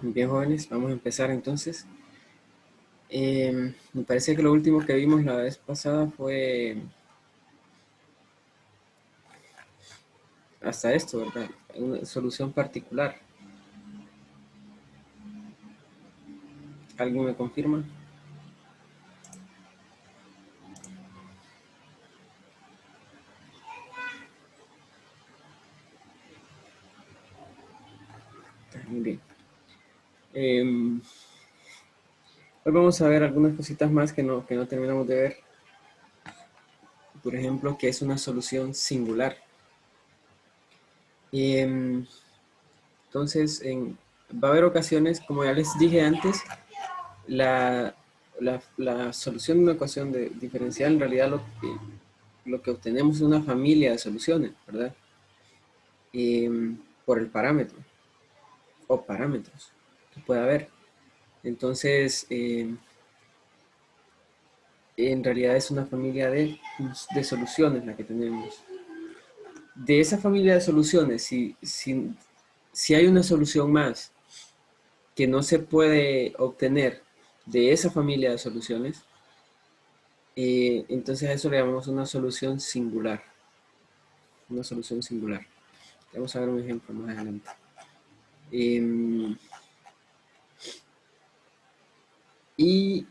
Bien, jóvenes, vamos a empezar entonces. Me parece que lo último que vimos la vez pasada fue hasta esto, ¿verdad? Una solución particular. ¿Alguien me confirma? Muy bien. Em, Hoy vamos a ver algunas cositas más que no terminamos de ver. Por ejemplo, que es una solución singular. Em, entonces, va a haber ocasiones, como ya les dije antes, la, la solución de una ecuación diferencial en realidad lo que obtenemos es una familia de soluciones, ¿verdad? Por el parámetro o parámetros que pueda haber. Entonces, en realidad es una familia de soluciones la que tenemos. De esa familia de soluciones, si hay una solución más que no se puede obtener de esa familia de soluciones, entonces a eso le llamamos una solución singular. Una solución singular. Vamos a ver un ejemplo más adelante. Eh, y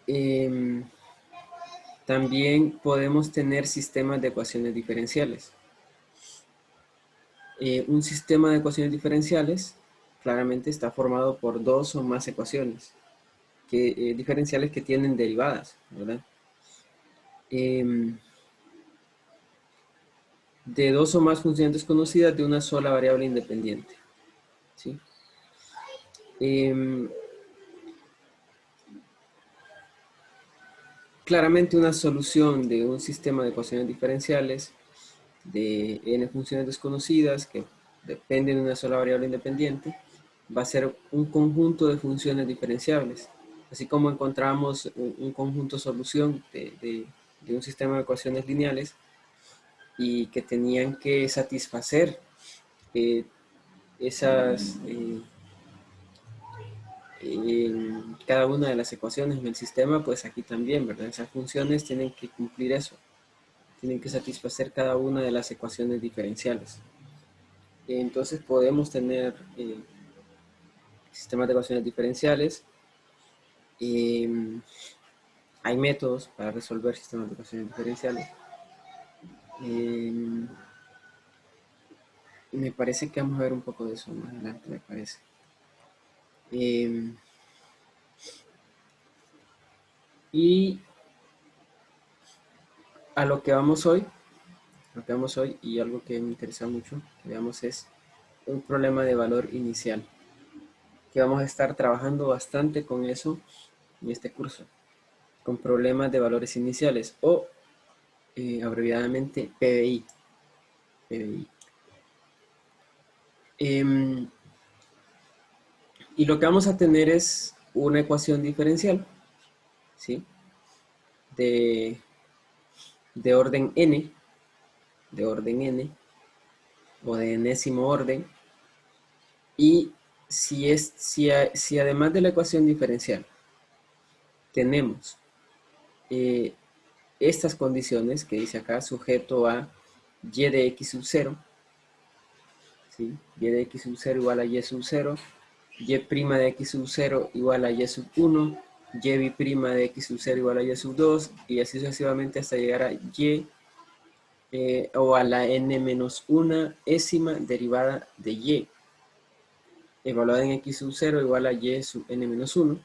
eh, también podemos tener sistemas de ecuaciones diferenciales. Un sistema de ecuaciones diferenciales claramente está formado por dos o más ecuaciones diferenciales que tienen derivadas, ¿verdad? Eh, de dos o más funciones desconocidas de una sola variable independiente, ¿sí? Eh, Claramente una solución de un sistema de ecuaciones diferenciales de n funciones desconocidas que dependen de una sola variable independiente va a ser un conjunto de funciones diferenciables, así como encontramos un conjunto solución de un sistema de ecuaciones lineales y que tenían que satisfacer eh, esas cada una de las ecuaciones en el sistema, pues aquí también, ¿verdad? Esas funciones tienen que cumplir eso, tienen que satisfacer cada una de las ecuaciones diferenciales. Entonces podemos tener sistemas de ecuaciones diferenciales. Eh, Hay métodos para resolver sistemas de ecuaciones diferenciales. Eh, Me parece que vamos a ver un poco de eso más adelante, me parece. Eh, y a lo que vamos hoy y algo que me interesa mucho que veamos es un problema de valor inicial, que vamos a estar trabajando bastante con eso en este curso, con problemas de valores iniciales o abreviadamente PVI. PVI. Em, y lo que vamos a tener es una ecuación diferencial, ¿sí? De, de orden n, de orden n, o de enésimo orden, y si además de la ecuación diferencial tenemos eh, estas condiciones que dice acá, sujeto a y de x sub 0, ¿sí? Y de x sub 0 igual a y sub 0, y' de x sub 0 igual a y sub 1, y prima de x sub 0 igual a y sub 2, y así sucesivamente hasta llegar a y o a la n menos una ésima derivada de y, evaluada en x sub 0 igual a y sub n menos 1.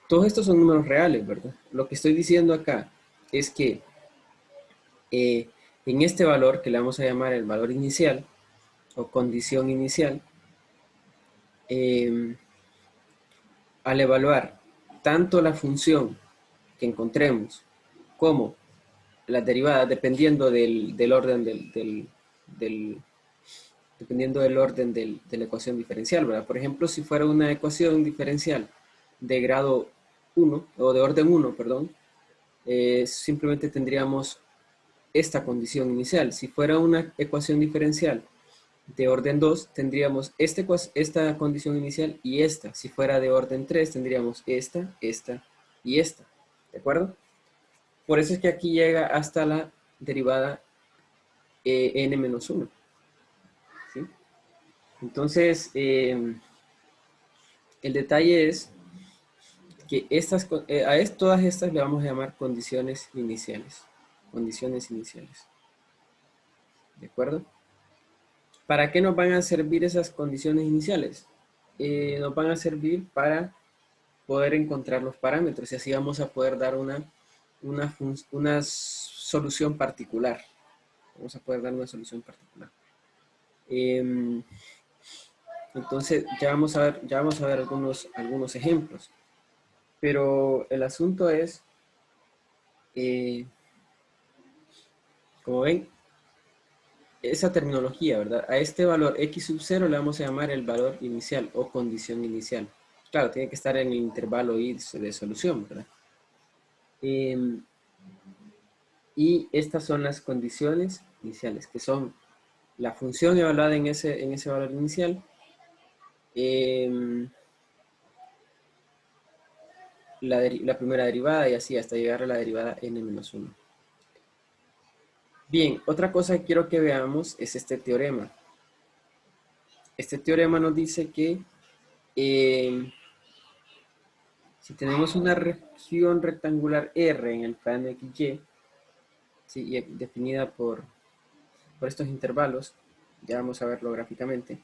Todos estos son números reales, ¿verdad? Lo que estoy diciendo acá es que eh, en este valor, que le vamos a llamar el valor inicial, o condición inicial, eh, al evaluar tanto la función que encontremos como las derivadas, dependiendo del orden dependiendo del orden de la ecuación diferencial, ¿verdad? Por ejemplo, si fuera una ecuación diferencial de grado 1, o de orden 1, perdón, simplemente tendríamos esta condición inicial. Si fuera una ecuación diferencial de orden 2 tendríamos esta condición inicial y esta. Si fuera de orden 3 tendríamos esta, esta y esta. ¿De acuerdo? Por eso es que aquí llega hasta la derivada n-1. ¿Sí? Entonces, el detalle es que todas estas le vamos a llamar condiciones iniciales. Condiciones iniciales. ¿De acuerdo? ¿Para qué nos van a servir esas condiciones iniciales? Nos van a servir para poder encontrar los parámetros y así vamos a poder dar una solución particular. Vamos a poder dar una solución particular. Entonces ya vamos a ver algunos ejemplos. Pero el asunto es, como ven, esa terminología, ¿verdad? A este valor x sub 0 le vamos a llamar el valor inicial o condición inicial. Claro, tiene que estar en el intervalo y de solución, ¿verdad? Y estas son las condiciones iniciales, que son la función evaluada en ese valor inicial, la primera derivada y así hasta llegar a la derivada n-1. Bien, otra cosa que quiero que veamos es este teorema. Este teorema nos dice que si tenemos una región rectangular R en el plano XY, ¿sí? Y definida por estos intervalos, ya vamos a verlo gráficamente,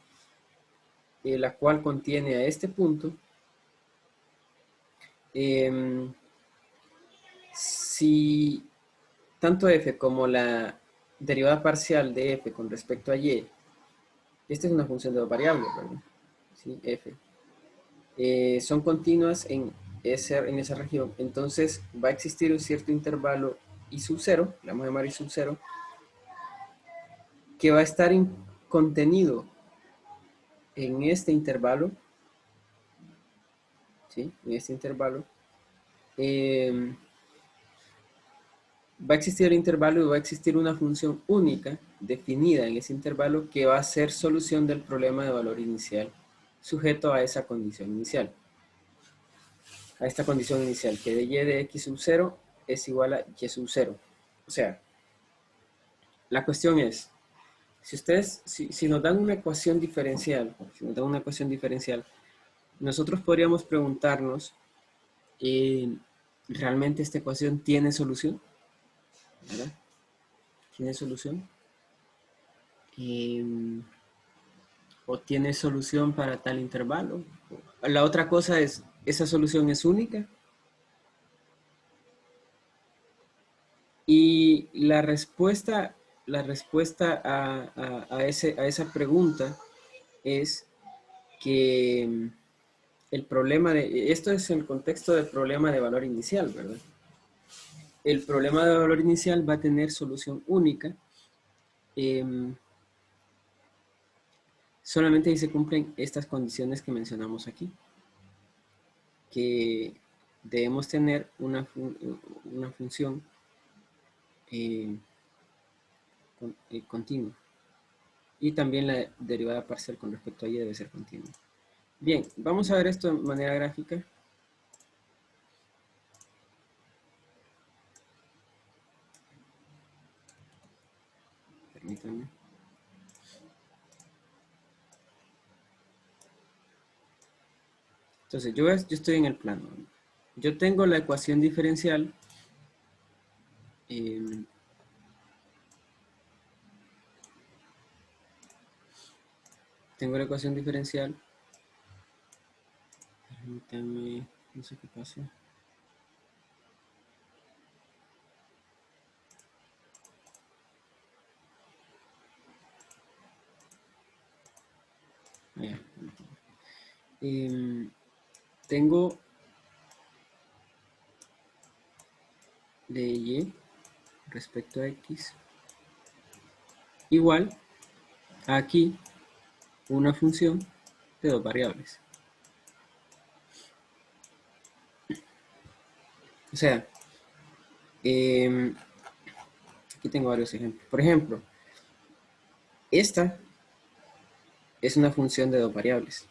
la cual contiene a este punto, si tanto f como la derivada parcial de f con respecto a y, esta es una función de dos variables, ¿verdad? ¿Sí? F. Son continuas en esa región, entonces va a existir un cierto intervalo i sub 0, le vamos a llamar i sub 0, que va a estar contenido en este intervalo, ¿sí? En este intervalo, va a existir el intervalo y va a existir una función única definida en ese intervalo que va a ser solución del problema de valor inicial sujeto a esa condición inicial. A esta condición inicial, que de y de x sub 0 es igual a y sub 0. O sea, la cuestión es, si nos dan una ecuación diferencial, nosotros podríamos preguntarnos, ¿realmente esta ecuación tiene solución? ¿Verdad? ¿Tiene solución? ¿O tiene solución para tal intervalo? La otra cosa es, ¿esa solución es única? Y la respuesta a esa pregunta es que esto es el contexto del problema de valor inicial, ¿verdad? El problema de valor inicial va a tener solución única solamente si se cumplen estas condiciones que mencionamos aquí, que debemos tener una función continua y también la derivada parcial con respecto a y debe ser continua. Bien, vamos a ver esto de manera gráfica. Permítanme. Entonces, yo estoy en el plano. Yo tengo la ecuación diferencial. Tengo la ecuación diferencial. Permítanme, no sé qué pasa. Allá. Tengo de y respecto a x igual a aquí una función de dos variables. O sea, aquí tengo varios ejemplos. Por ejemplo, esta es una función de dos variables,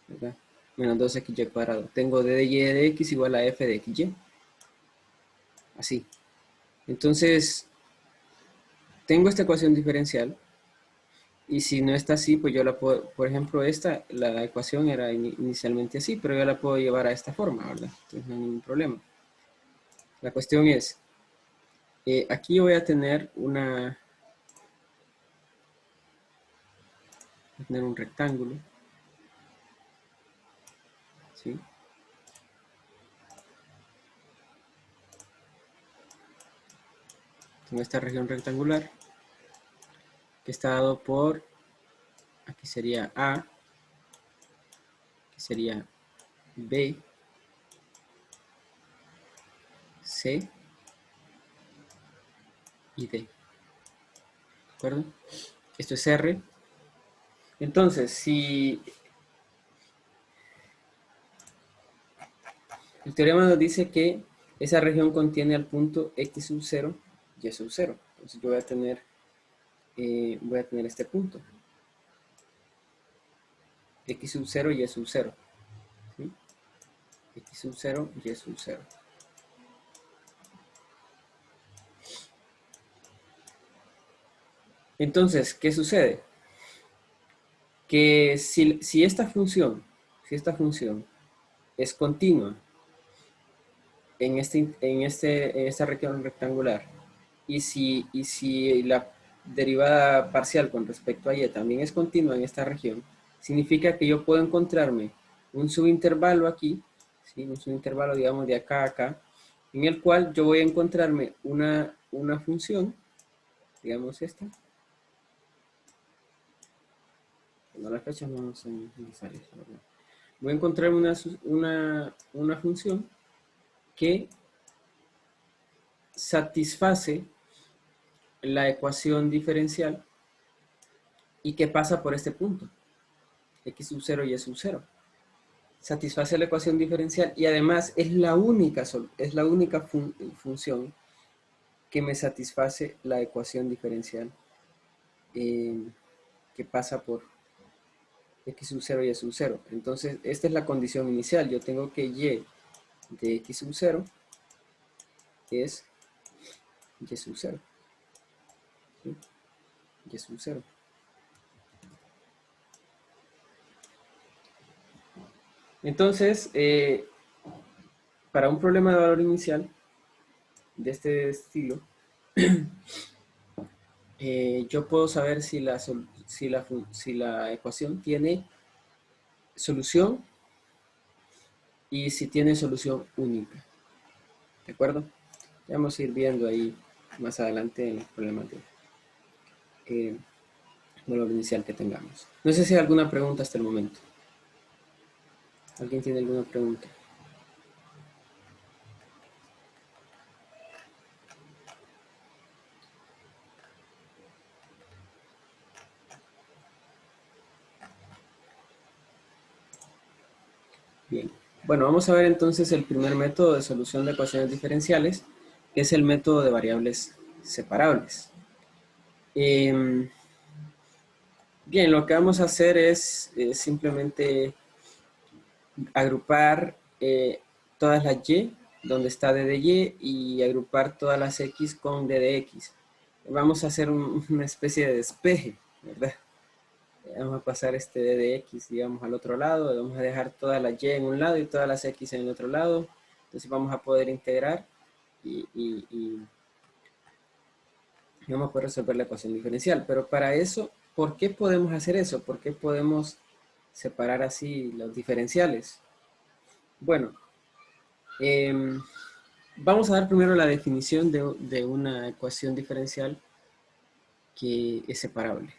¿verdad? Menos 2xy cuadrado. Tengo d de y de x igual a f de xy. Así. Entonces, tengo esta ecuación diferencial. Y si no está así, pues yo la puedo, por ejemplo, la ecuación era inicialmente así, pero yo la puedo llevar a esta forma, ¿verdad? Entonces no hay ningún problema. La cuestión es, aquí yo voy a tener voy a tener un rectángulo, ¿sí? Tengo esta región rectangular, que está dado por, aquí sería A, aquí sería B, C y D, ¿de acuerdo? Esto es R. Entonces, si el teorema nos dice que esa región contiene al punto x sub 0 y sub 0, entonces yo voy a tener este punto, x sub 0 y sub 0, ¿sí? X sub 0 y sub 0. Entonces, ¿qué sucede? Que si esta función es continua en esta región rectangular, y si la derivada parcial con respecto a y también es continua en esta región, significa que yo puedo encontrarme un subintervalo aquí, ¿sí? Un subintervalo, digamos, de acá a acá, en el cual yo voy a encontrarme una función, digamos esta. No, las fechas no son necesarias, ¿verdad? Voy a encontrar una función que satisface la ecuación diferencial y que pasa por este punto, x sub 0 y sub 0. Satisface la ecuación diferencial y además es la única función que me satisface la ecuación diferencial que pasa por x sub 0 y sub 0. Entonces, esta es la condición inicial. Yo tengo que y de x sub 0 es y sub 0. ¿Sí? Y sub 0. Entonces, para un problema de valor inicial de este estilo, yo puedo saber si la ecuación tiene solución y si tiene solución única. ¿De acuerdo? Ya vamos a ir viendo ahí más adelante en los problemas de valor inicial que tengamos. No sé si hay alguna pregunta hasta el momento. ¿Alguien tiene alguna pregunta? Bien. Bueno, vamos a ver entonces el primer método de solución de ecuaciones diferenciales, que es el método de variables separables. Bien, lo que vamos a hacer es simplemente agrupar todas las y, donde está d de y agrupar todas las x con d de x. Vamos a hacer una especie de despeje, ¿verdad? Vamos a pasar este d de x, digamos, al otro lado. Vamos a dejar todas las y en un lado y todas las x en el otro lado. Entonces vamos a poder integrar y vamos a poder resolver la ecuación diferencial. Pero para eso, ¿por qué podemos hacer eso? ¿Por qué podemos separar así los diferenciales? Bueno, vamos a dar primero la definición de una ecuación diferencial que es separable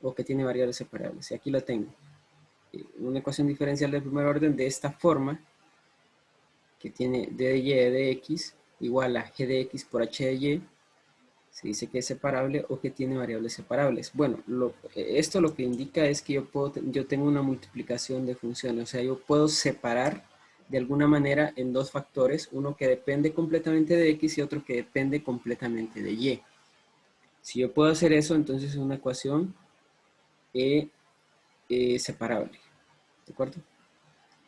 o que tiene variables separables. Y aquí la tengo. Una ecuación diferencial de primer orden de esta forma, que tiene d de y de x igual a g de x por h de y, se dice que es separable o que tiene variables separables. Bueno, esto lo que indica es que yo tengo una multiplicación de funciones, o sea, yo puedo separar de alguna manera en dos factores, uno que depende completamente de x y otro que depende completamente de y. Si yo puedo hacer eso, entonces es una ecuación separable. ¿De acuerdo?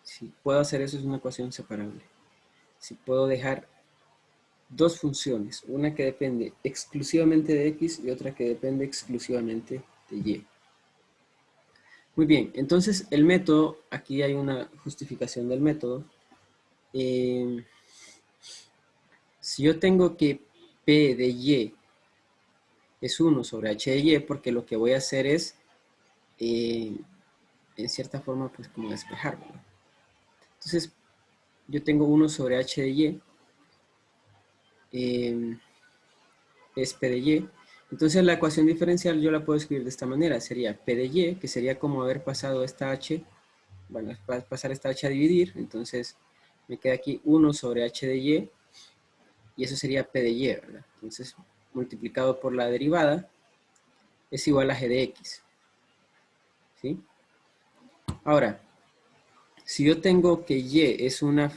Si puedo hacer eso, es una ecuación separable. Si puedo dejar dos funciones, una que depende exclusivamente de x y otra que depende exclusivamente de y. Muy bien, entonces el método, aquí hay una justificación del método. Si yo tengo que P de y es 1 sobre h de y, porque lo que voy a hacer es, en cierta forma, pues como despejarlo. Entonces, yo tengo 1 sobre h de y, es P de y. Entonces la ecuación diferencial yo la puedo escribir de esta manera. Sería P de y, que sería como haber pasado esta h, bueno, pasar esta h a dividir. Entonces me queda aquí 1 sobre h de y eso sería P de y, ¿verdad? Entonces multiplicado por la derivada es igual a g de x. ¿Sí? Ahora, si yo tengo que y es una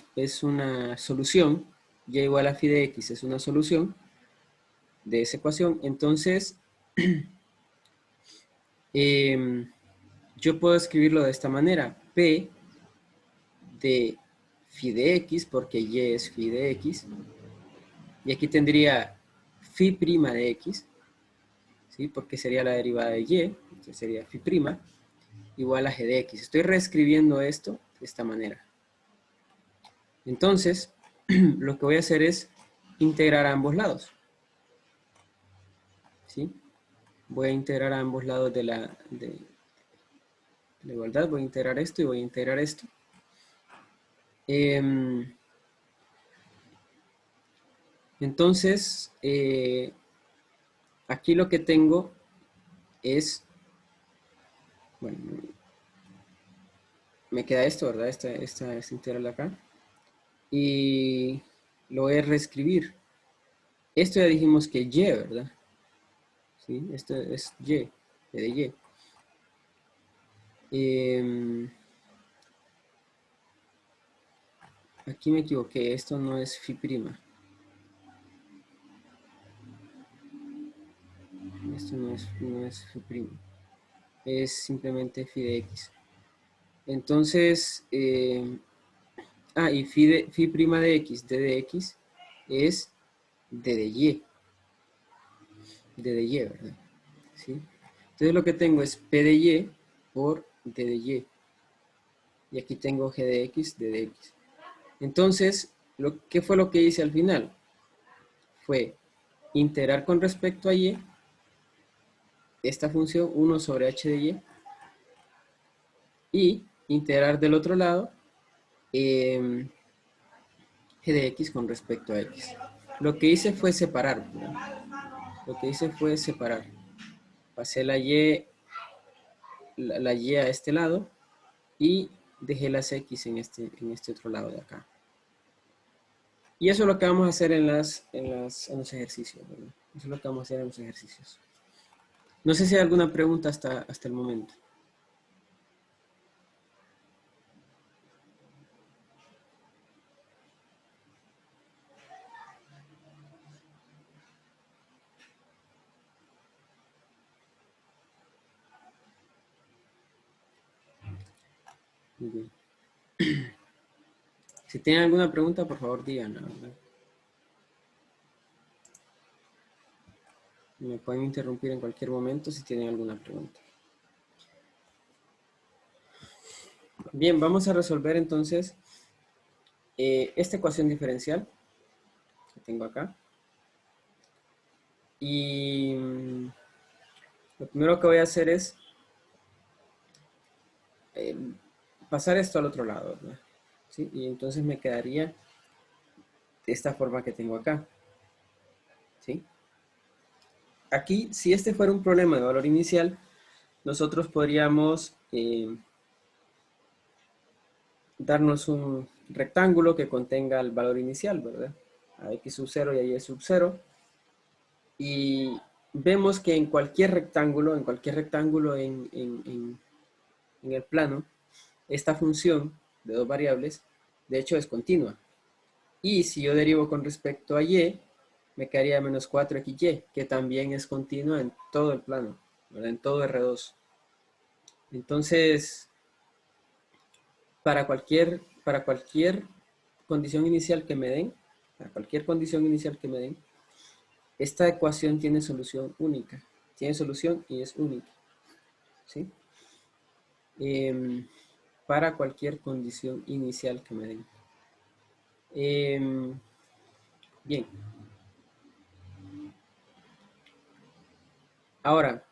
solución, y igual a phi de x es una solución de esa ecuación, entonces yo puedo escribirlo de esta manera. P de phi de x, porque y es phi de x, y aquí tendría phi prima de x, ¿sí? Porque sería la derivada de y, entonces sería phi prima, igual a g de x. Estoy reescribiendo esto de esta manera. Entonces, lo que voy a hacer es integrar a ambos lados. ¿Sí? Voy a integrar a ambos lados de la igualdad. Voy a integrar esto y voy a integrar esto. Entonces, aquí lo que tengo es, bueno, me queda esto, ¿verdad? Esta integral de acá. Y lo voy a reescribir. Esto ya dijimos que y, ¿verdad? ¿Sí? Esto es y, de y. Aquí me equivoqué, esto no es phi prima. Esto no es phi prima. Es simplemente phi de x. Entonces, y phi prima de x, d de x, es d de y. D de y, ¿verdad? ¿Sí? Entonces lo que tengo es p de y por d de y. Y aquí tengo g de x, d de x. Entonces, ¿qué fue lo que hice al final? Fue integrar con respecto a y esta función 1 sobre h de y integrar del otro lado g de x con respecto a x. Lo que hice fue separar, ¿verdad? Lo que hice fue separar. Pasé la y a este lado y dejé las x en este otro lado de acá. Y eso es lo que vamos a hacer en los ejercicios, ¿verdad? Eso es lo que vamos a hacer en los ejercicios. No sé si hay alguna pregunta hasta el momento. Muy bien. Si tienen alguna pregunta, por favor díganla, ¿verdad? Me pueden interrumpir en cualquier momento si tienen alguna pregunta. Bien, vamos a resolver entonces esta ecuación diferencial que tengo acá. Y lo primero que voy a hacer es pasar esto al otro lado, ¿verdad? ¿Sí? Y entonces me quedaría de esta forma que tengo acá. ¿Sí? Aquí, si este fuera un problema de valor inicial, nosotros podríamos darnos un rectángulo que contenga el valor inicial, ¿verdad? A x sub 0 y a y sub 0. Y vemos que en cualquier rectángulo en el plano, esta función de dos variables, de hecho es continua. Y si yo derivo con respecto a y, me quedaría menos 4xy, que también es continua en todo el plano, ¿verdad? En todo R2. Entonces, para cualquier condición inicial que me den, para cualquier condición inicial que me den, esta ecuación tiene solución única. Tiene solución y es única. ¿Sí? Para cualquier condición inicial que me den. Bien. Ahora,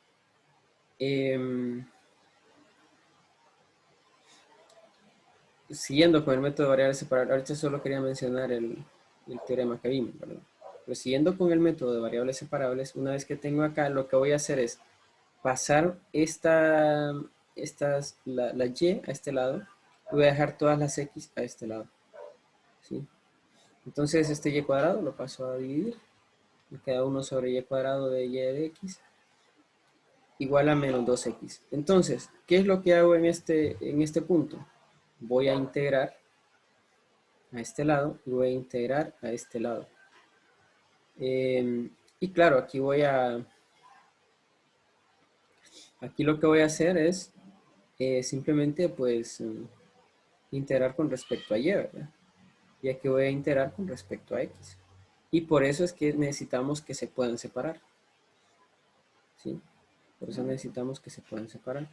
siguiendo con el método de variables separables, ahorita solo quería mencionar el teorema que vimos, ¿verdad? Pero siguiendo con el método de variables separables, una vez que tengo acá, lo que voy a hacer es pasar la y a este lado y voy a dejar todas las x a este lado, ¿sí? Entonces este y cuadrado lo paso a dividir, me queda 1 sobre y cuadrado de y de x igual a menos 2x. Entonces, ¿qué es lo que hago en este punto? Voy a integrar a este lado y voy a integrar a este lado. Y claro, aquí lo que voy a hacer es simplemente pues integrar con respecto a y, ¿verdad? Y aquí voy a integrar con respecto a x. Y por eso es que necesitamos que se puedan separar. ¿Sí? Por eso necesitamos que se puedan separar.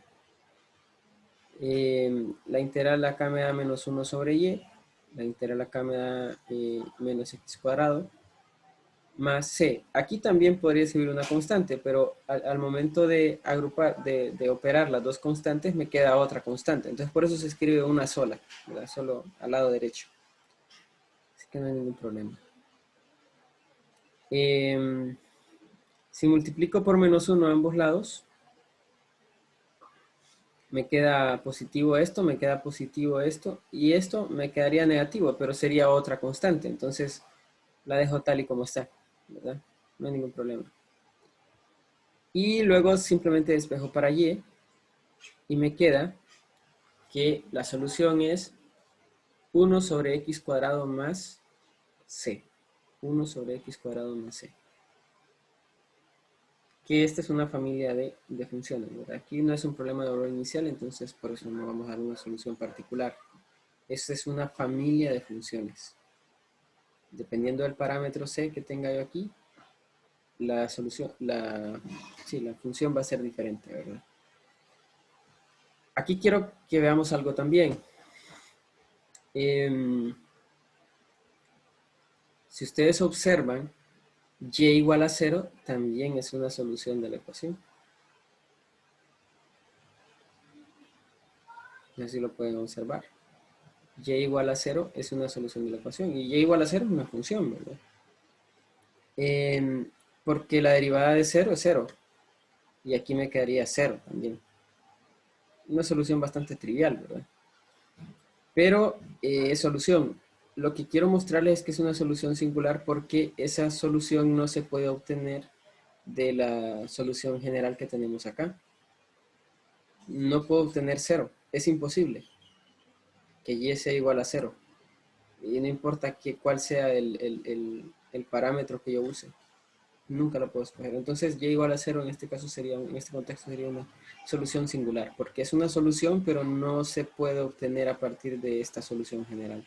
La integral acá me da menos 1 sobre y. La integral acá me da menos x cuadrado más c. Aquí también podría escribir una constante, pero al momento de agrupar, de operar las dos constantes, me queda otra constante. Entonces por eso se escribe una sola, ¿verdad? Solo al lado derecho. Así que no hay ningún problema. Si multiplico por menos 1 a ambos lados, me queda positivo esto, me queda positivo esto, y esto me quedaría negativo, pero sería otra constante. Entonces la dejo tal y como está, ¿verdad? No hay ningún problema. Y luego simplemente despejo para y me queda que la solución es 1 sobre x cuadrado más c. 1 sobre x cuadrado más c. Que esta es una familia de funciones, ¿verdad? Aquí no es un problema de orden inicial, entonces por eso no vamos a dar una solución particular. Esta es una familia de funciones. Dependiendo del parámetro c que tenga yo aquí, la solución, la función va a ser diferente, ¿verdad? Aquí quiero que veamos algo también. Si ustedes observan, y igual a 0 también es una solución de la ecuación. Así lo pueden observar. Y igual a 0 es una solución de la ecuación. Y y igual a 0 es una función, ¿verdad? Porque la derivada de 0 es 0. Y aquí me quedaría 0 también. Una solución bastante trivial, ¿verdad? Pero es solución. Lo que quiero mostrarles es que es una solución singular porque esa solución no se puede obtener de la solución general que tenemos acá. No puedo obtener 0. Es imposible que y sea igual a 0. Y no importa cuál sea el parámetro que yo use. Nunca lo puedo escoger. Entonces, y igual a 0 en este caso sería, en este contexto sería una solución singular, porque es una solución, pero no se puede obtener a partir de esta solución general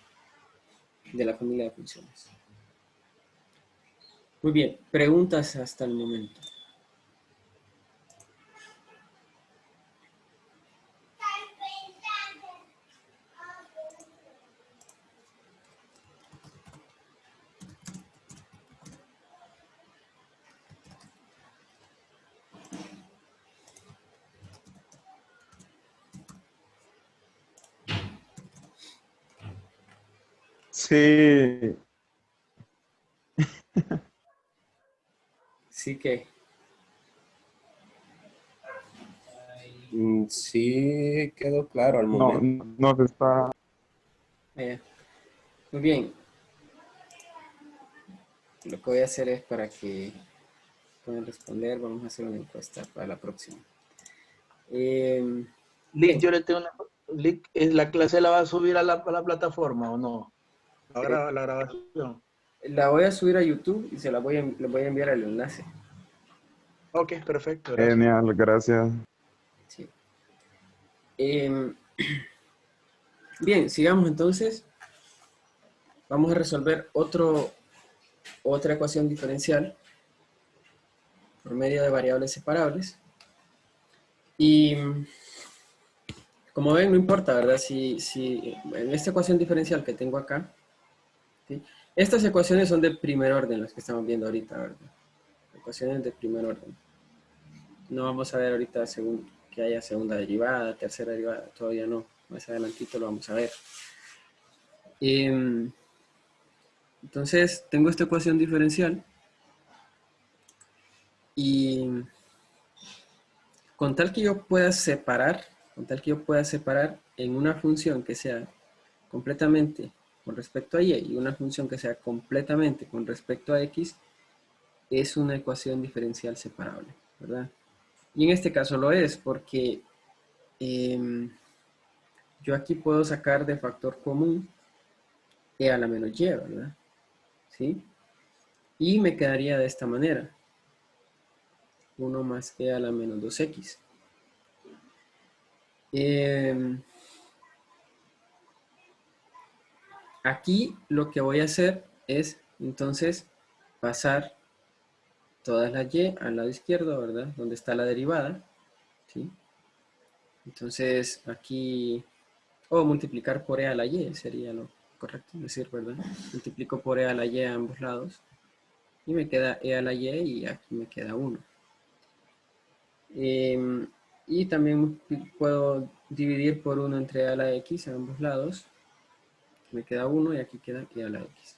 de la familia de funciones. Muy bien, preguntas hasta el momento. Sí, Sí que, Sí, quedó claro al no, momento. no se está. muy bien. Lo que voy a hacer es para que puedan responder, vamos a hacer una encuesta para la próxima. Lick, Bien, yo le tengo una. Lick, ¿la clase la va a subir a la plataforma o no? La grabación. la voy a subir a YouTube y le voy a enviar el enlace. Ok, perfecto, gracias. Genial, gracias. Sí. Bien, sigamos entonces. Vamos a resolver otra ecuación diferencial por medio de variables separables. Y como ven, no importa, ¿verdad? Si en esta ecuación diferencial que tengo acá, ¿sí? Estas ecuaciones son de primer orden, las que estamos viendo ahorita, ¿verdad? Ecuaciones de primer orden. No vamos a ver ahorita que haya segunda derivada, tercera derivada, todavía no. Más adelantito lo vamos a ver. Entonces, tengo esta ecuación diferencial y con tal que yo pueda separar en una función que sea completamente con respecto a y una función que sea completamente con respecto a x, es una ecuación diferencial separable, ¿verdad? Y en este caso lo es porque yo aquí puedo sacar de factor común e a la menos y, ¿verdad? ¿Sí? Y me quedaría de esta manera. 1 más e a la menos 2x. Aquí lo que voy a hacer es entonces pasar todas las y al lado izquierdo, ¿verdad? Donde está la derivada, ¿sí? Entonces aquí, o multiplicar por e a la y sería lo correcto decir, ¿verdad? Multiplico por e a la y a ambos lados y me queda e a la y aquí me queda 1. Y también puedo dividir por 1 entre e a la x a ambos lados. Me queda 1 y aquí queda e a la x.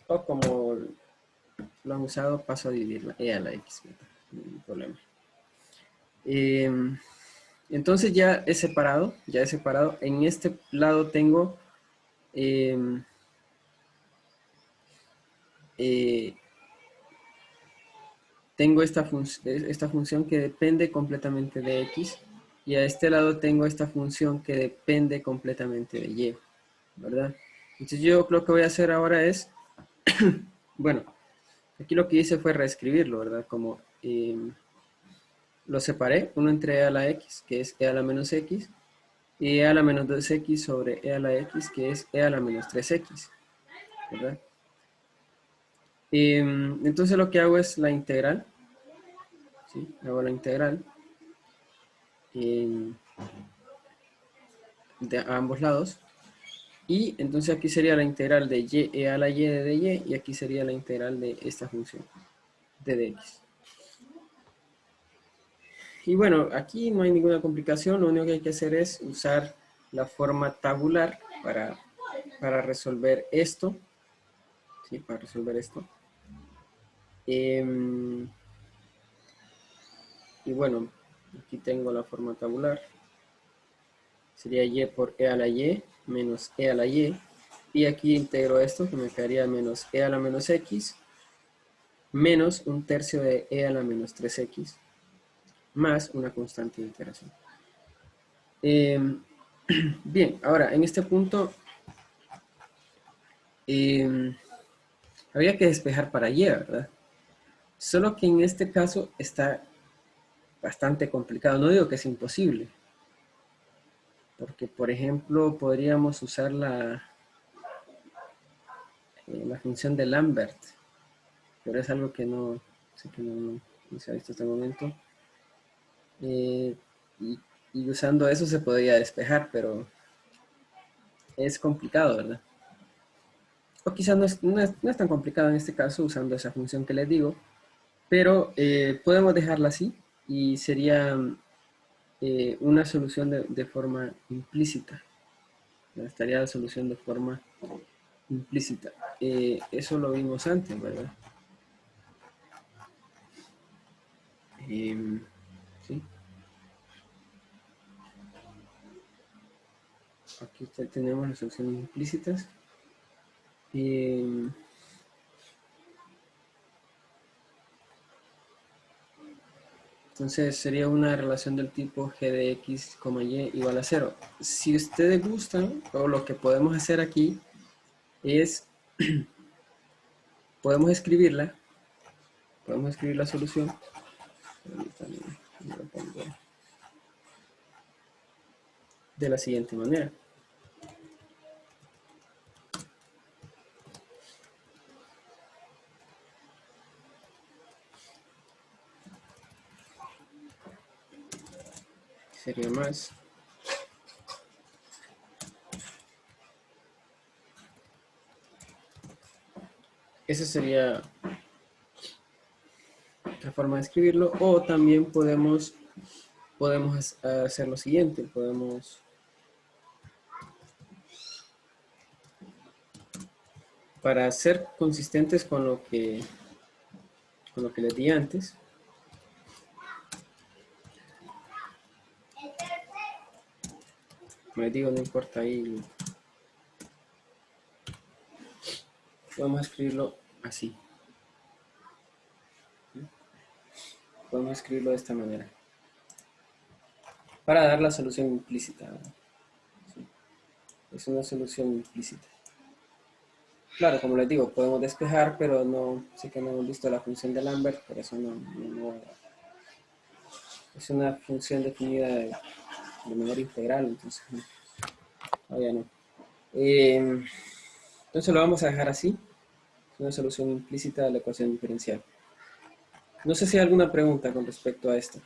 O como lo han usado, paso a dividirla e a la x. No hay problema. Entonces ya he separado. En este lado tengo tengo esta función que depende completamente de x, y a este lado tengo esta función que depende completamente de y, ¿verdad? Entonces yo lo que voy a hacer ahora es, bueno, aquí lo que hice fue reescribirlo, ¿verdad? Como lo separé, uno entre e a la x, que es e a la menos x, y e a la menos 2x sobre e a la x, que es e a la menos 3x, ¿verdad? Entonces lo que hago es la integral, ¿sí? Hago la integral de ambos lados, y entonces aquí sería la integral de y e a la y de dy, y aquí sería la integral de esta función de dx. Y bueno, aquí no hay ninguna complicación, lo único que hay que hacer es usar la forma tabular para resolver esto, ¿sí? Para resolver esto. Y bueno, aquí tengo la forma tabular. Sería y por e a la y menos e a la y. Y aquí integro esto, que me quedaría menos e a la menos x, menos un tercio de e a la menos 3x, más una constante de integración. Bien, ahora, en este punto, habría que despejar para y, ¿verdad? Solo que en este caso está bastante complicado. No digo que es imposible, porque, por ejemplo, podríamos usar la función de Lambert, pero es algo que no se ha visto hasta el momento. Y usando eso se podría despejar, pero es complicado, ¿verdad? O quizás no es tan complicado en este caso usando esa función que les digo, pero podemos dejarla así y sería una solución de forma implícita. Estaría la solución de forma implícita. Eso lo vimos antes, ¿verdad? ¿Sí? Aquí tenemos las soluciones implícitas. Entonces sería una relación del tipo g de x, y igual a 0. Si ustedes gustan, o lo que podemos hacer aquí es, podemos escribir la solución. de la siguiente manera. Sería más. Esa sería la forma de escribirlo. O también podemos hacer lo siguiente. Podemos, para ser consistentes con lo que les di antes, como les digo, no importa ahí, podemos escribirlo así. Podemos escribirlo de esta manera para dar la solución implícita. ¿Sí? Es una solución implícita. Claro, como les digo, podemos despejar, pero no sé que no hemos visto la función de Lambert, por eso no es una función definida de manera integral, entonces todavía no. Entonces lo vamos a dejar así, es una solución implícita de la ecuación diferencial. No sé si hay alguna pregunta con respecto a esto.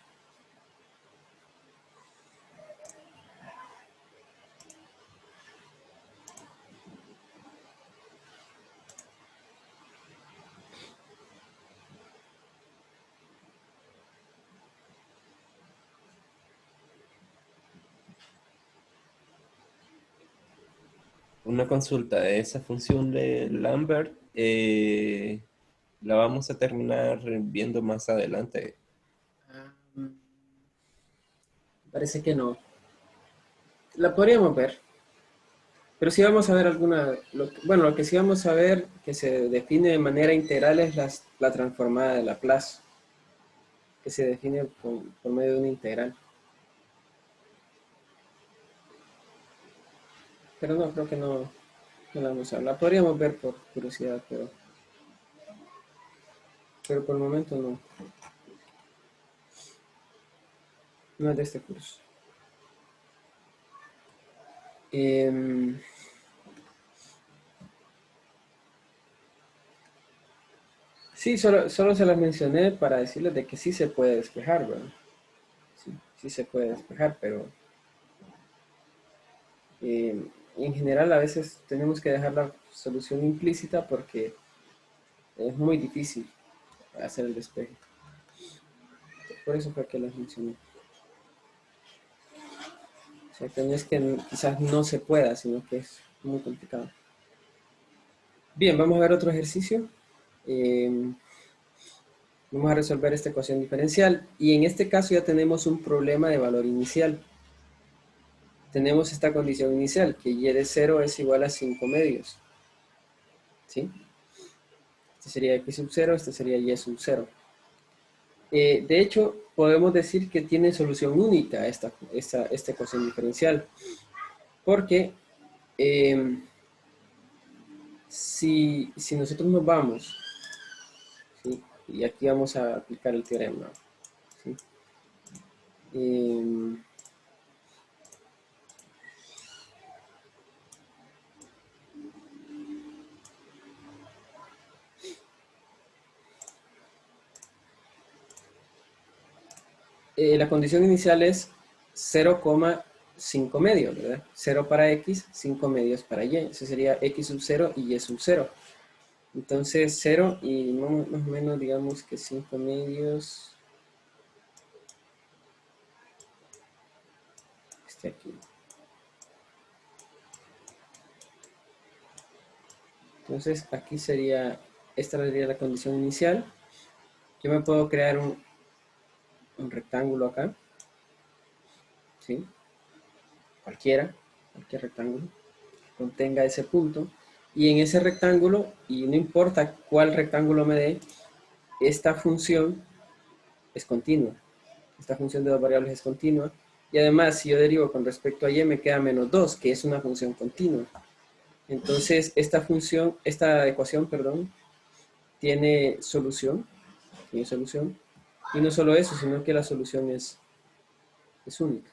Una consulta de esa función de Lambert, la vamos a terminar viendo más adelante. Parece que no. La podríamos ver. Pero sí vamos a ver alguna, lo que sí vamos a ver que se define de manera integral es la transformada de Laplace, que se define por medio de una integral. Pero no, creo que no la vamos a ver. La podríamos ver por curiosidad, pero por el momento no. No es de este curso. Sí, solo se las mencioné para decirles de que sí se puede despejar, ¿verdad? Sí se puede despejar, pero en general a veces tenemos que dejar la solución implícita porque es muy difícil hacer el despeje. Por eso fue que las mencioné. O sea, que no es que quizás no se pueda, sino que es muy complicado. Bien, vamos a ver otro ejercicio. Vamos a resolver esta ecuación diferencial y en este caso ya tenemos un problema de valor inicial. Tenemos esta condición inicial, que y de 0 es igual a 5 medios. ¿Sí? Este sería x sub 0, este sería y sub 0. De hecho, podemos decir que tiene solución única esta ecuación diferencial. Porque si nosotros nos vamos, ¿sí? Y aquí vamos a aplicar el teorema, ¿sí? La condición inicial es 0,5 medios, ¿verdad? 0 para x, 5 medios para y. Eso sería x sub 0 y y sub 0. Entonces 0 y más o menos digamos que 5 medios. Este aquí. Entonces aquí sería, esta sería la condición inicial. Yo me puedo crear un rectángulo acá. ¿Sí? Cualquier rectángulo que contenga ese punto. Y en ese rectángulo, y no importa cuál rectángulo me dé, esta función es continua. Esta función de dos variables es continua. Y además, si yo derivo con respecto a y, me queda menos 2, que es una función continua. Entonces, esta ecuación, tiene solución. Y no solo eso, sino que la solución es única,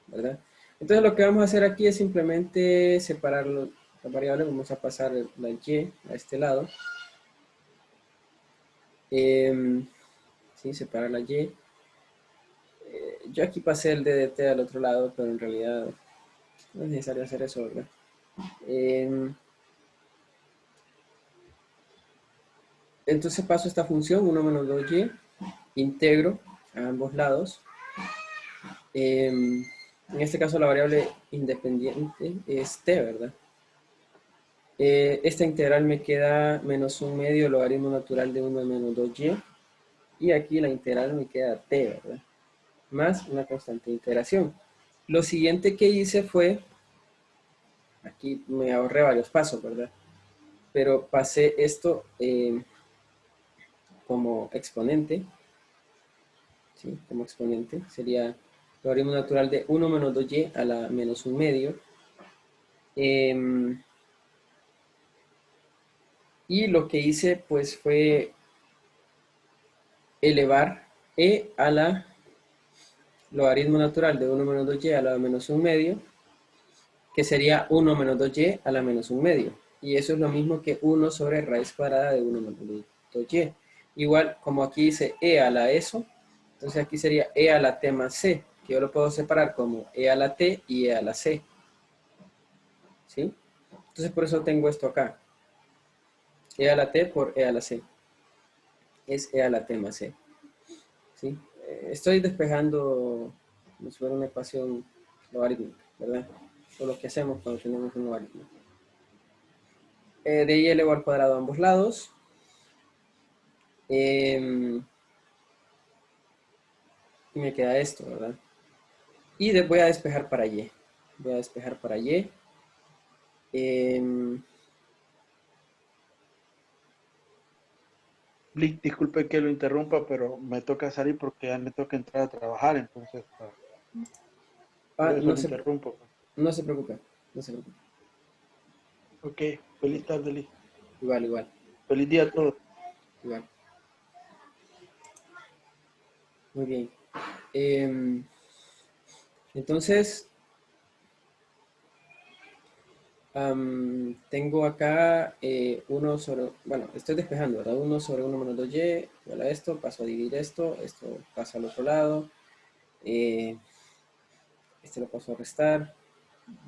¿verdad? Entonces lo que vamos a hacer aquí es simplemente separar las variables. Vamos a pasar la y a este lado. Sí, separar la y. Yo aquí pasé el DDT al otro lado, pero en realidad no es necesario hacer eso, ¿verdad? Entonces paso esta función, 1 menos 2y, integro a ambos lados. En este caso la variable independiente es t, ¿verdad? Esta integral me queda menos 1/2 logaritmo natural de 1 menos 2y. Y aquí la integral me queda t, ¿verdad? Más una constante de integración. Lo siguiente que hice fue, aquí me ahorré varios pasos, ¿verdad? Pero pasé esto como exponente. ¿Sí? Como exponente. Sería logaritmo natural de 1 menos 2y a la menos 1/2. Y lo que hice pues fue elevar e a la logaritmo natural de 1 menos 2y a la menos 1/2, que sería 1 menos 2y a la menos 1/2. Y eso es lo mismo que 1 sobre raíz cuadrada de 1 menos 2y. Igual, como aquí dice e a la eso, entonces aquí sería e a la t más c, que yo lo puedo separar como e a la t y e a la c. ¿Sí? Entonces por eso tengo esto acá. E a la t por e a la c. Es e a la t más c. ¿Sí? Estoy despejando como si fuera una ecuación logarítmica, ¿verdad? O lo que hacemos cuando tenemos un logaritmo. De y elevado al cuadrado a ambos lados. Y me queda esto, ¿verdad? Y voy a despejar para y. Voy a despejar para y. Disculpe que lo interrumpa, pero me toca salir porque ya me toca entrar a trabajar, entonces por eso No lo interrumpo. no se preocupe, no se preocupe. Ok, feliz tarde, Liz. Igual, igual, Feliz día a todos. igual. Muy bien. Entonces, tengo acá 1 sobre, bueno, estoy despejando, ¿verdad? 1 sobre 1 menos 2y, igual a esto, paso a dividir esto pasa al otro lado, este lo paso a restar,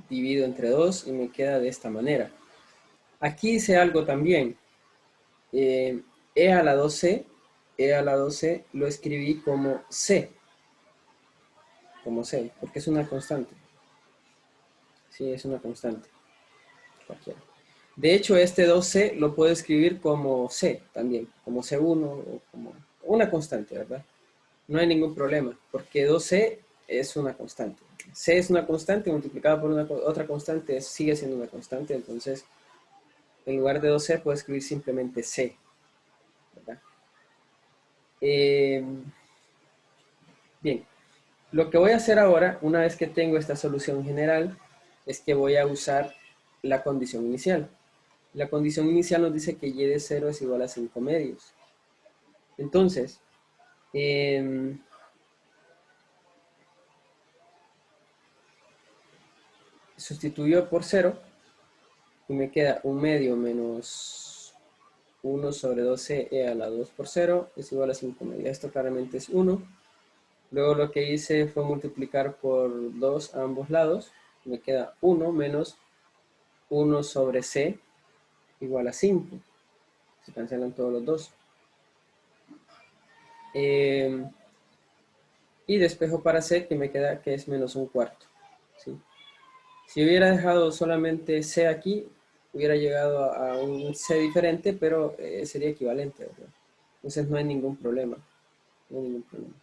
divido entre 2 y me queda de esta manera. Aquí hice algo también, e a la 2c, lo escribí como c, porque es una constante. Sí, es una constante, cualquiera. De hecho, este 2c lo puedo escribir como c también, como c1 o como una constante, ¿verdad? No hay ningún problema, porque 2c es una constante. C es una constante multiplicada por otra constante, sigue siendo una constante, entonces en lugar de 2c puedo escribir simplemente c, ¿verdad? Bien, lo que voy a hacer ahora, una vez que tengo esta solución general, es que voy a usar la condición inicial. La condición inicial nos dice que y de 0 es igual a 5 medios. Entonces, sustituyo por 0 y me queda 1 medio menos 1 sobre 12 e a la 2 por 0 es igual a 5 medios. Esto claramente es 1. Luego lo que hice fue multiplicar por 2 a ambos lados. Me queda 1 menos 1 sobre c igual a 5. Se cancelan todos los dos. Y despejo para c, que me queda que es menos 1/4. ¿Sí? Si hubiera dejado solamente c aquí, hubiera llegado a un c diferente, pero sería equivalente, ¿verdad? Entonces no hay ningún problema. No hay ningún problema.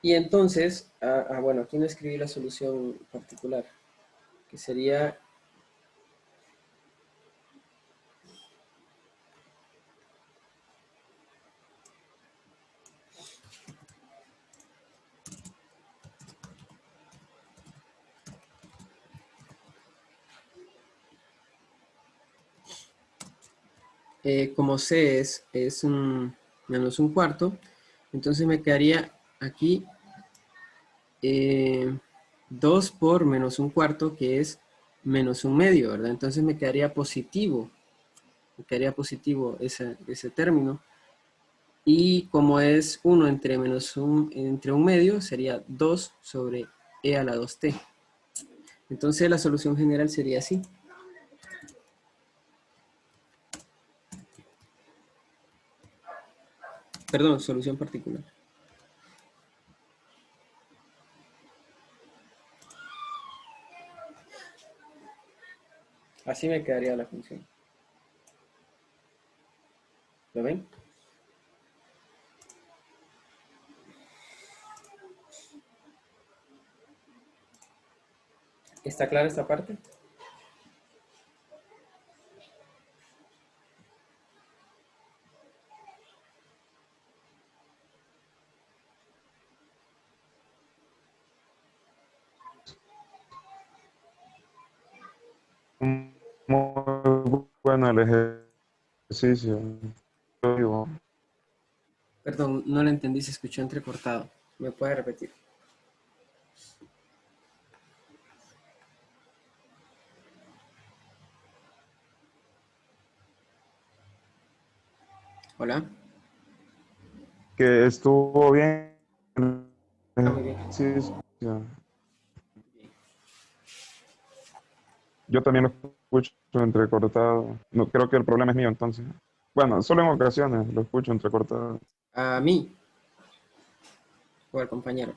Y entonces, bueno, aquí no escribí la solución particular, que sería como c es un menos 1/4, entonces me quedaría aquí 2 por menos un cuarto, que es menos un medio, ¿verdad? Entonces me quedaría positivo ese término. Y como es 1 entre entre un medio, sería 2 sobre e a la 2t. Entonces la solución general sería así. Perdón, solución particular. Así me quedaría la función. ¿Lo ven? ¿Está clara esta parte? Muy bueno el ejercicio. Perdón, no lo entendí, se escuchó entrecortado. ¿Me puede repetir? Hola. Que estuvo bien el Muy bien. ejercicio. Yo también lo escucho entrecortado. No, creo que el problema es mío entonces. Bueno, solo en ocasiones lo escucho entrecortado. A mí o al compañero.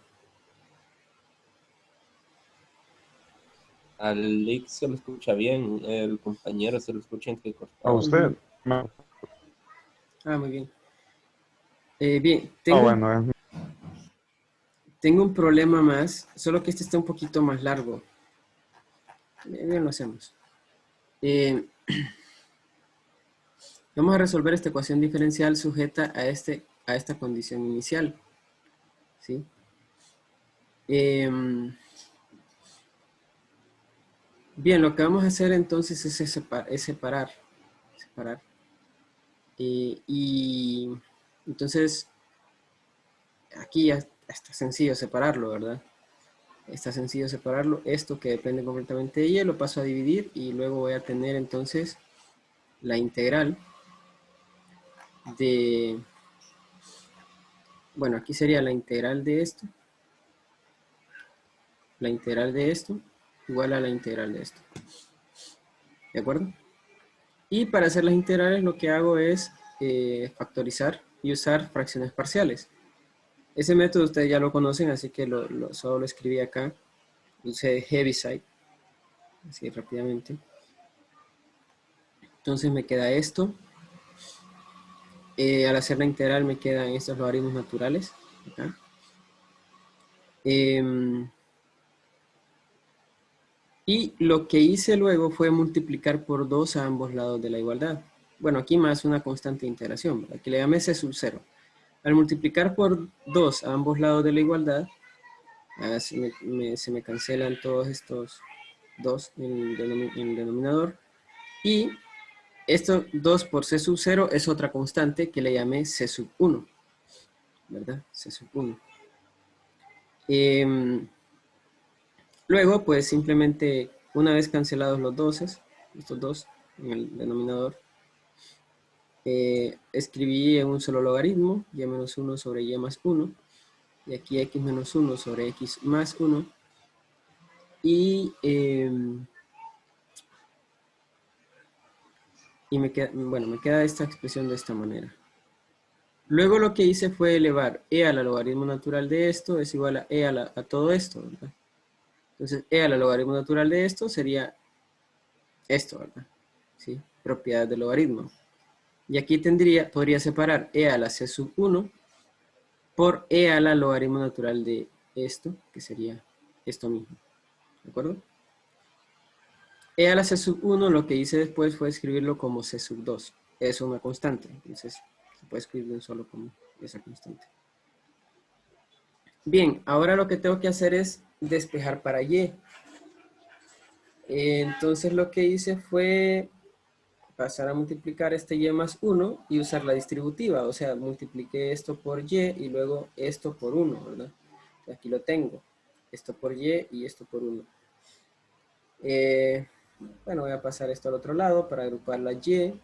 Al Lick se lo escucha bien, el compañero se lo escucha A entrecortado. usted. No. Muy bien. Bien, Bueno, tengo un problema más, solo que este está un poquito más largo. Bien, lo hacemos. Vamos a resolver esta ecuación diferencial sujeta a esta condición inicial. ¿Sí? Bien, lo que vamos a hacer entonces es separar. Y entonces, aquí ya está sencillo separarlo, ¿verdad? Está sencillo separarlo. Esto que depende completamente de y lo paso a dividir y luego voy a tener entonces la integral de... Bueno, aquí sería la integral de esto. La integral de esto igual a la integral de esto. ¿De acuerdo? Y para hacer las integrales lo que hago es factorizar y usar fracciones parciales. Ese método ustedes ya lo conocen, así que solo lo escribí acá. Usé Heaviside, así rápidamente. Entonces me queda esto. Al hacer la integral me quedan estos logaritmos naturales. Acá. Y lo que hice luego fue multiplicar por 2 a ambos lados de la igualdad. Bueno, aquí más una constante de integración, ¿verdad? Que le llamé C sub 0. Al multiplicar por 2 a ambos lados de la igualdad, se me cancelan todos estos 2 en el denominador. Y esto 2 por C sub 0 es otra constante que le llamé C sub 1. ¿Verdad? C sub 1. Luego, pues simplemente, una vez cancelados los doses, estos dos en el denominador, escribí en un solo logaritmo, y menos 1 sobre y más 1, y aquí x menos 1 sobre x más 1, y me queda esta expresión de esta manera. Luego lo que hice fue elevar e al logaritmo natural de esto es igual a e a todo esto, ¿verdad? Entonces, e al logaritmo natural de esto sería esto, ¿verdad? ¿Sí? Propiedad del logaritmo. Y aquí podría separar e a la c sub 1 por e a la logaritmo natural de esto, que sería esto mismo. ¿De acuerdo? E a la c sub 1 lo que hice después fue escribirlo como c sub 2. Es una constante, entonces se puede escribir solo como esa constante. Bien, ahora lo que tengo que hacer es despejar para y. Entonces lo que hice fue pasar a multiplicar este y más 1 y usar la distributiva, o sea, multipliqué esto por y luego esto por 1, ¿verdad? Aquí lo tengo. esto por y y esto por 1. Bueno, voy a pasar esto al otro lado para agrupar la y.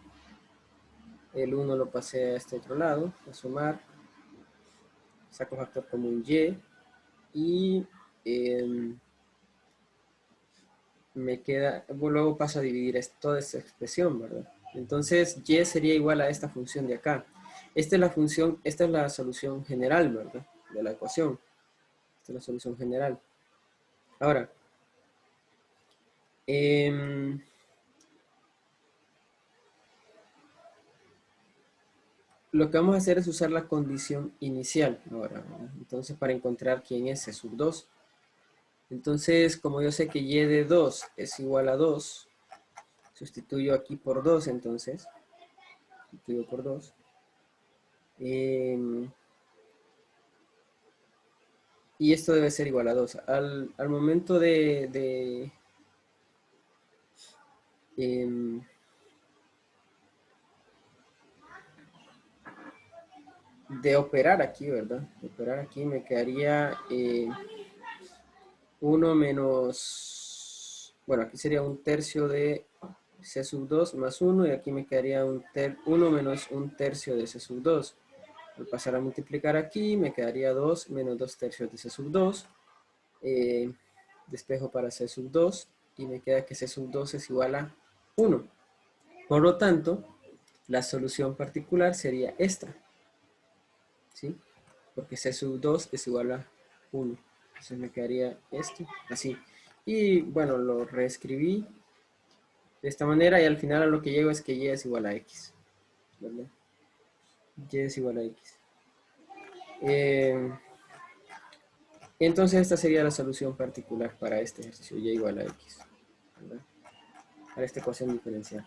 El 1 lo pasé a este otro lado, a sumar. Saco factor común y. Y me queda, luego paso a dividir toda esta expresión, ¿verdad? Entonces, y sería igual a esta función de acá. Esta es la función, esta es la solución general, ¿verdad? De la ecuación. Esta es la solución general. Ahora, lo que vamos a hacer es usar la condición inicial ahora, ¿verdad? Entonces, para encontrar quién es C sub 2. Entonces, como yo sé que y de 2 es igual a 2, sustituyo aquí por 2, entonces. Sustituyo por 2. Y esto debe ser igual a 2. Al momento de operar aquí, ¿verdad? De operar aquí me quedaría 1 menos, bueno, aquí sería un tercio de C sub 2 más 1 y aquí me quedaría 1 menos un tercio de C sub 2. Al pasar a multiplicar aquí me quedaría 2 menos 2 tercios de C sub 2. Despejo para C sub 2 y me queda que C sub 2 es igual a 1. Por lo tanto, la solución particular sería esta, ¿sí? Porque C sub 2 es igual a 1. Entonces me quedaría esto, así. Y bueno, lo reescribí de esta manera y al final a lo que llego es que y es igual a x, ¿verdad? Y es igual a x. Entonces esta sería la solución particular para este ejercicio, y igual a x, ¿verdad? Para esta ecuación diferencial.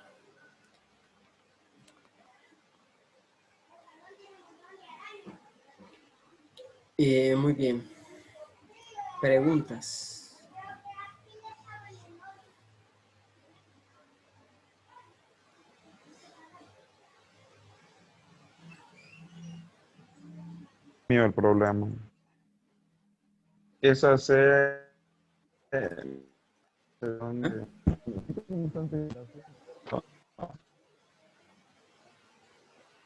Muy bien. Preguntas. Mío el problema. Esa C, ¿dónde?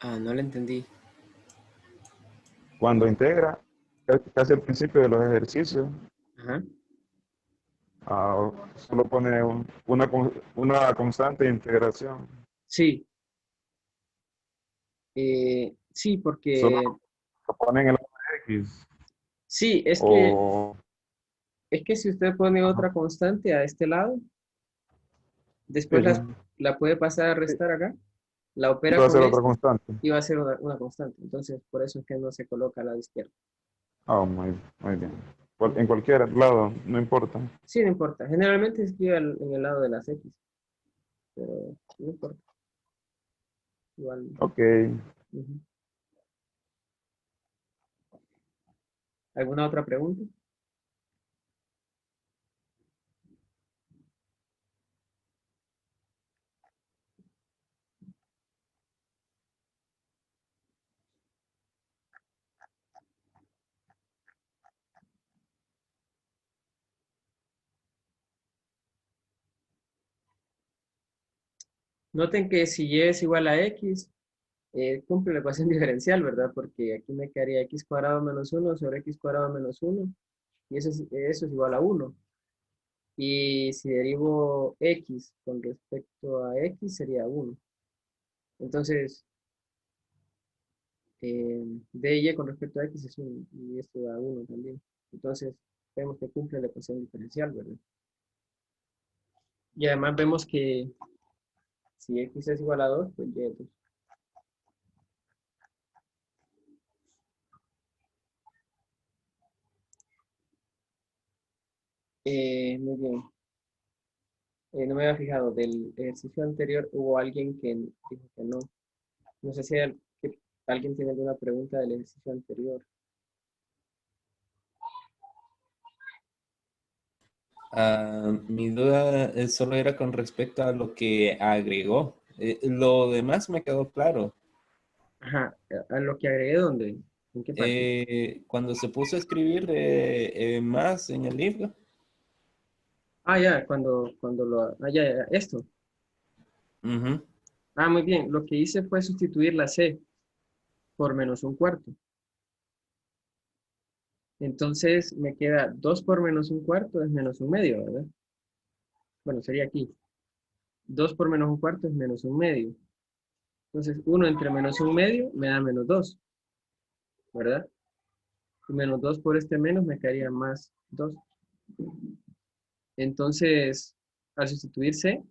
No le entendí. Cuando integra, casi al principio de los ejercicios, Ajá. solo pone una constante de integración. Sí. Sí, Solo porque lo pone en el X. sí, O, es que si usted pone ajá, otra constante a este lado, sí, después la puede pasar a restar acá, la y opera va a con ser otra esta constante. y va a ser una constante. Entonces, por eso es que no se coloca al lado izquierdo. Muy bien. En Ujú. cualquier lado, no importa. Sí, no importa. Generalmente se escribe en el lado de las X, pero no importa. Igual. Ok. Ujú. ¿Alguna otra pregunta? Noten que si y es igual a x, cumple la ecuación diferencial, ¿verdad? Porque aquí me quedaría x cuadrado menos 1 sobre x cuadrado menos 1, y eso es igual a 1. Y si derivo x con respecto a x, sería 1. Entonces, d y con respecto a x es 1, y esto da 1 también. Entonces, vemos que cumple la ecuación diferencial, ¿verdad? Y además vemos que si x es igual a 2, pues y es 2. Muy bien. No me había fijado, del ejercicio anterior hubo alguien que dijo que no. No sé si alguien tiene alguna pregunta del ejercicio anterior. Mi duda solo era con respecto a lo que agregó. Lo demás me quedó claro. Ajá, a lo que agregué, ¿dónde? ¿En qué parte? Cuando se puso a escribir más en el libro. Ah, ya, ya, ya, esto. Ujú. Ah, muy bien. Lo que hice fue sustituir la C por -1/4. Entonces me queda 2 por -1/4 es -1/2, ¿verdad? Bueno, sería aquí. 2 por -1/4 es -1/2. Entonces 1 entre -1/2 me da -2, ¿verdad? Y -2 por este menos me quedaría +2. Entonces, al sustituir C,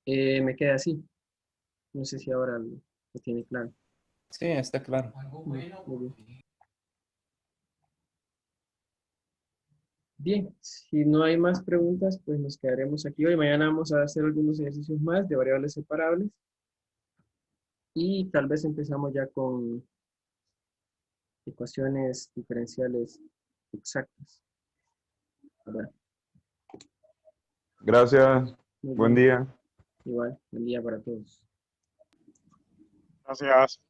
me queda así. No sé si ahora lo tiene claro. Sí, está claro. Muy bien. Bien, si no hay más preguntas, pues nos quedaremos aquí hoy. Mañana vamos a hacer algunos ejercicios más de variables separables y tal vez empezamos ya con ecuaciones diferenciales exactas. ¿Verdad? Gracias. Muy Buen bien, día. igual, buen día para todos. Gracias.